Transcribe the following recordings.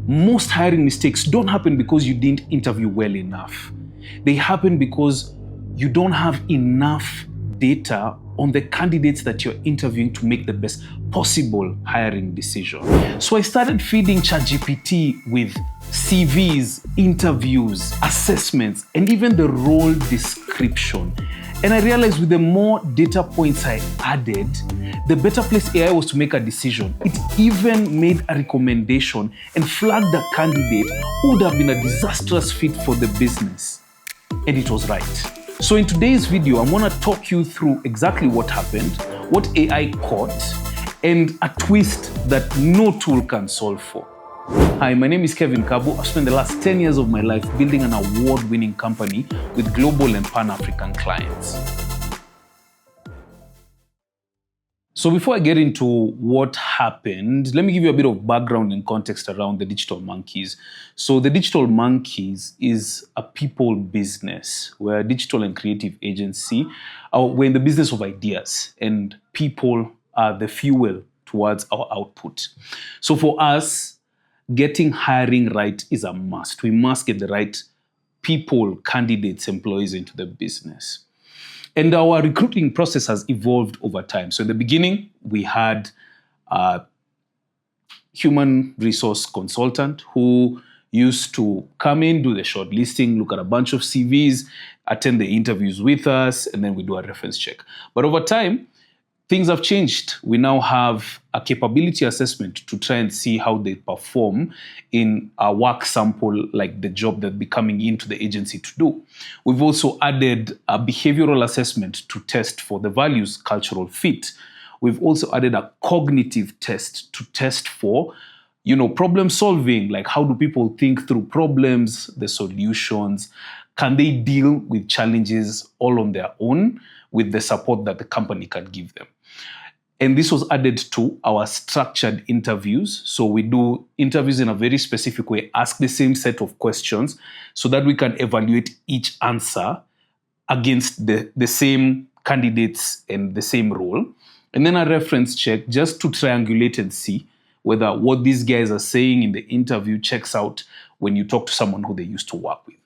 most hiring mistakes don't happen because you didn't interview well enough. They happen because you don't have enough data on the candidates that you're interviewing to make the best possible hiring decision. So I started feeding ChatGPT with CVs, interviews, assessments, and even the role description. And I realized with the more data points I added, the better place AI was to make a decision. It even made a recommendation and flagged a candidate who would have been a disastrous fit for the business. And it was right. So in today's video, I'm gonna talk you through exactly what happened, what AI caught, and a twist that no tool can solve for. Hi, my name is Kevin Kabo. I've spent the last 10 years of my life building an award-winning company with global and Pan-African clients. So before I get into what happened, let me give you a bit of background and context around the Digital Monkeys. So the Digital Monkeys is a people business. We're a digital and creative agency. We're in the business of ideas, and people are the fuel towards our output. So for us, getting hiring right is a must. We must get the right people, candidates, employees into the business. And our recruiting process has evolved over time. So in the beginning, we had a human resource consultant who used to come in, do the shortlisting, look at a bunch of CVs, attend the interviews with us, and then we do a reference check. But over time, things have changed. We now have a capability assessment to try and see how they perform in a work sample, like the job they'll be coming into the agency to do. We've also added a behavioural assessment to test for the values, cultural fit. We've also added a cognitive test to test for, problem solving, like how do people think through problems, the solutions, can they deal with challenges all on their own with the support that the company can give them. And this was added to our structured interviews. So we do interviews in a very specific way, ask the same set of questions so that we can evaluate each answer against the same candidates and the same role. And then a reference check just to triangulate and see whether what these guys are saying in the interview checks out when you talk to someone who they used to work with.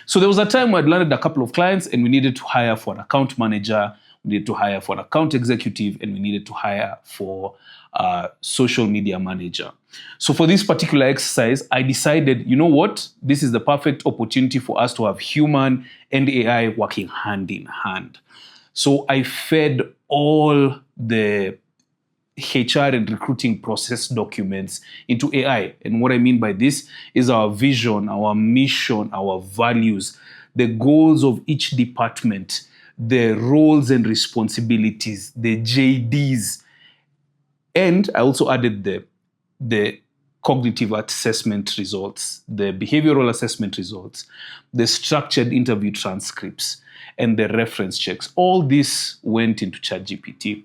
So there was a time where I'd landed a couple of clients and we needed to hire for an account manager, we needed to hire for an account executive, and we needed to hire for a social media manager. So for this particular exercise, I decided, you know what? This is the perfect opportunity for us to have human and AI working hand in hand. So I fed all the HR and recruiting process documents into AI. And what I mean by this is our vision, our mission, our values, the goals of each department, the roles and responsibilities, the JDs. And I also added the cognitive assessment results, the behavioral assessment results, the structured interview transcripts, and the reference checks. All this went into ChatGPT.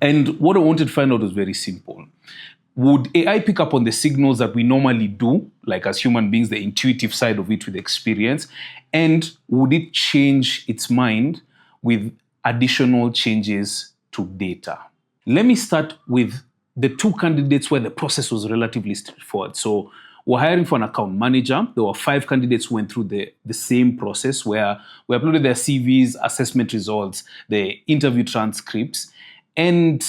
And what I wanted to find out was very simple. Would AI pick up on the signals that we normally do, like as human beings, the intuitive side of it with experience? And would it change its mind with additional changes to data? Let me start with the two candidates where the process was relatively straightforward. So we're hiring for an account manager. There were 5 candidates who went through the same process where we uploaded their CVs, assessment results, the interview transcripts, and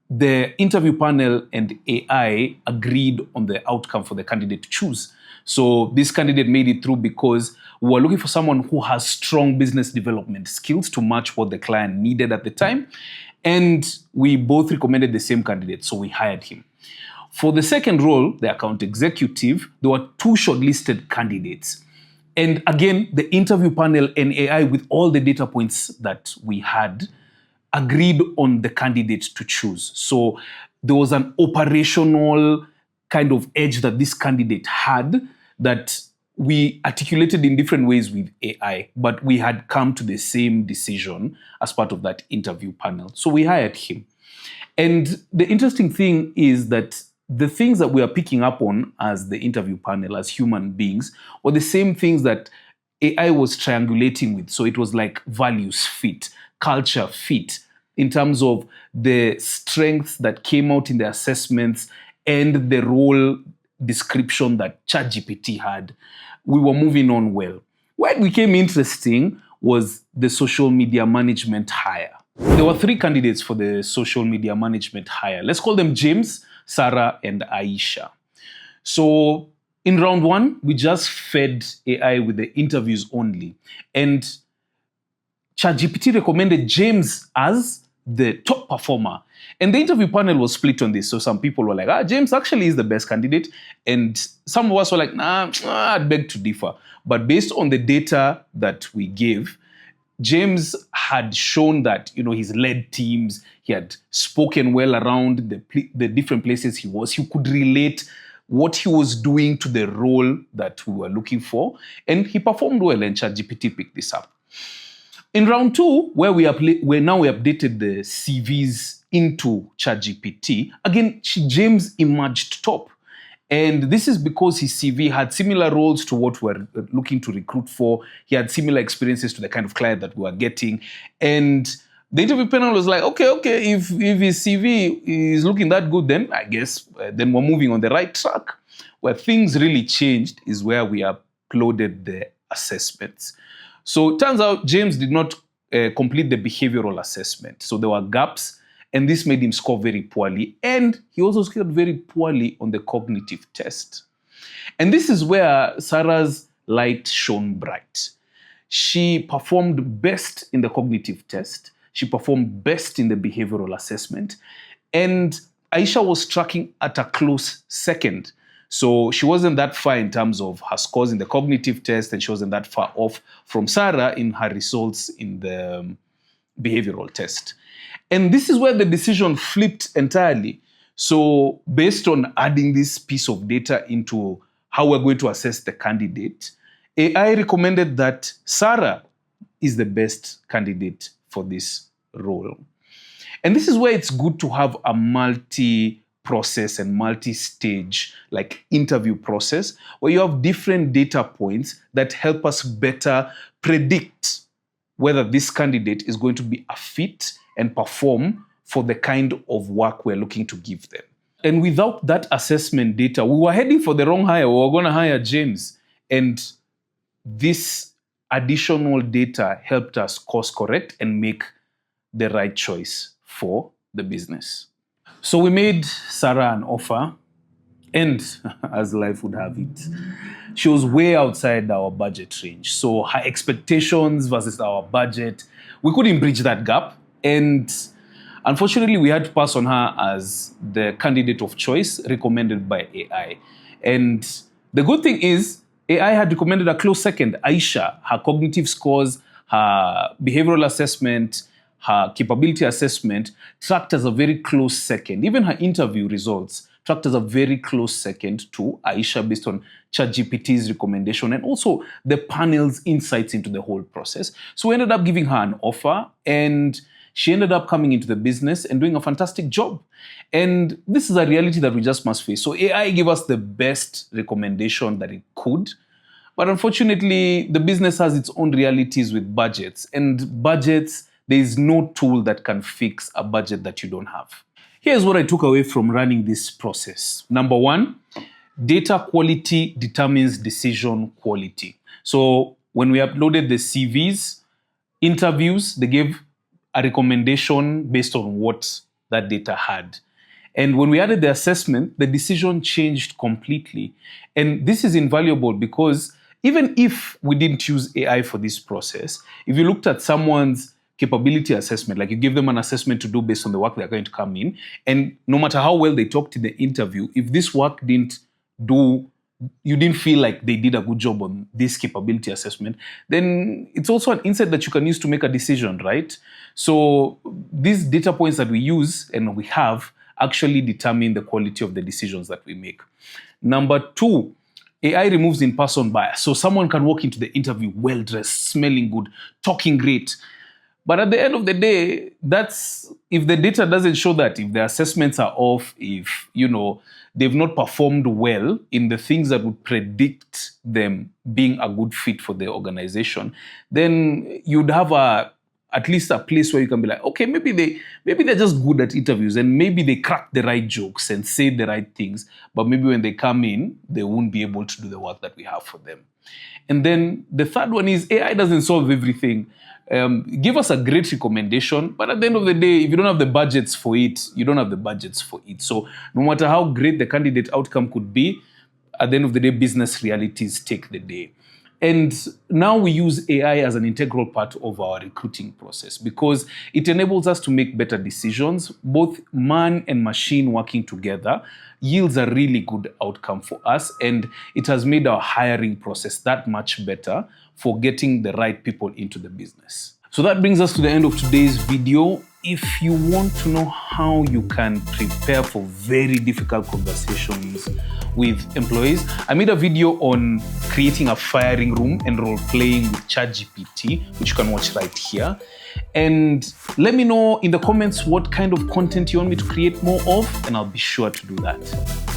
the interview panel and AI agreed on the outcome for the candidate to choose. So this candidate made it through because we were looking for someone who has strong business development skills to match what the client needed at the time. And we both recommended the same candidate, so we hired him. For the second role, the account executive, there were 2 shortlisted candidates. And again, the interview panel and AI, with all the data points that we had, agreed on the candidate to choose. So there was an operational kind of edge that this candidate had that we articulated in different ways with AI, but we had come to the same decision as part of that interview panel. So we hired him. And the interesting thing is that the things that we are picking up on as the interview panel, as human beings, were the same things that AI was triangulating with. So it was like values fit, culture fit, in terms of the strengths that came out in the assessments and the role description that ChatGPT had, we were moving on well. Where it became interesting was the social media management hire. There were 3 candidates for the social media management hire. Let's call them James, Sarah, and Aisha. So in round 1, we just fed AI with the interviews only. And ChatGPT recommended James as the top performer. And the interview panel was split on this. So some people were like, James actually is the best candidate. And some of us were like, I'd beg to differ. But based on the data that we gave, James had shown that, he's led teams, he had spoken well around the different places he was. He could relate what he was doing to the role that we were looking for. And he performed well, and ChatGPT picked this up. In round 2, where we updated the CVs into ChatGPT, again, James emerged top. And this is because his CV had similar roles to what we're looking to recruit for. He had similar experiences to the kind of client that we were getting. And the interview panel was like, okay, if his CV is looking that good, then I guess then we're moving on the right track. Where things really changed is where we uploaded the assessments. So it turns out James did not complete the behavioural assessment. So there were gaps, and this made him score very poorly. And he also scored very poorly on the cognitive test. And this is where Sarah's light shone bright. She performed best in the cognitive test. She performed best in the behavioural assessment. And Aisha was tracking at a close second. So she wasn't that far in terms of her scores in the cognitive test, and she wasn't that far off from Sarah in her results in the behavioural test. And this is where the decision flipped entirely. So based on adding this piece of data into how we're going to assess the candidate, AI recommended that Sarah is the best candidate for this role. And this is where it's good to have a multi-process and multi-stage interview process where you have different data points that help us better predict whether this candidate is going to be a fit and perform for the kind of work we're looking to give them. And without that assessment data, we were heading for the wrong hire. We were going to hire James. And this additional data helped us course correct and make the right choice for the business. So we made Sarah an offer, and as life would have it, she was way outside our budget range. So her expectations versus our budget, we couldn't bridge that gap. And unfortunately, we had to pass on her as the candidate of choice recommended by AI. And the good thing is, AI had recommended a close second, Aisha. Her cognitive scores, her behavioral assessment, her capability assessment tracked as a very close second. Even her interview results tracked as a very close second to Aisha based on ChatGPT's recommendation and also the panel's insights into the whole process. So we ended up giving her an offer, and she ended up coming into the business and doing a fantastic job. And this is a reality that we just must face. So AI gave us the best recommendation that it could. But unfortunately, the business has its own realities with budgets. And budgets, there is no tool that can fix a budget that you don't have. Here's what I took away from running this process. Number 1, data quality determines decision quality. So when we uploaded the CVs, interviews, they gave a recommendation based on what that data had. And when we added the assessment, the decision changed completely. And this is invaluable because even if we didn't use AI for this process, if you looked at someone's capability assessment, like you give them an assessment to do based on the work they're going to come in, and no matter how well they talked in the interview, if this work you didn't feel like they did a good job on this capability assessment, then it's also an insight that you can use to make a decision, right? So these data points that we use and we have actually determine the quality of the decisions that we make. Number 2, AI removes in-person bias. So someone can walk into the interview well-dressed, smelling good, talking great. But at the end of the day, if the data doesn't show that, if the assessments are off, if, they've not performed well in the things that would predict them being a good fit for the organization, then you'd have a at least a place where you can be like, okay, maybe they're just good at interviews and maybe they crack the right jokes and say the right things, but maybe when they come in, they won't be able to do the work that we have for them. And then the third one is AI doesn't solve everything. Give us a great recommendation, but at the end of the day, if you don't have the budgets for it, you don't have the budgets for it. So no matter how great the candidate outcome could be, at the end of the day, business realities take the day. And now we use AI as an integral part of our recruiting process because it enables us to make better decisions. Both man and machine working together yields a really good outcome for us, and it has made our hiring process that much better for getting the right people into the business. So that brings us to the end of today's video. If you want to know how you can prepare for very difficult conversations with employees, I made a video on creating a firing room and role-playing with ChatGPT, which you can watch right here. And let me know in the comments what kind of content you want me to create more of, and I'll be sure to do that.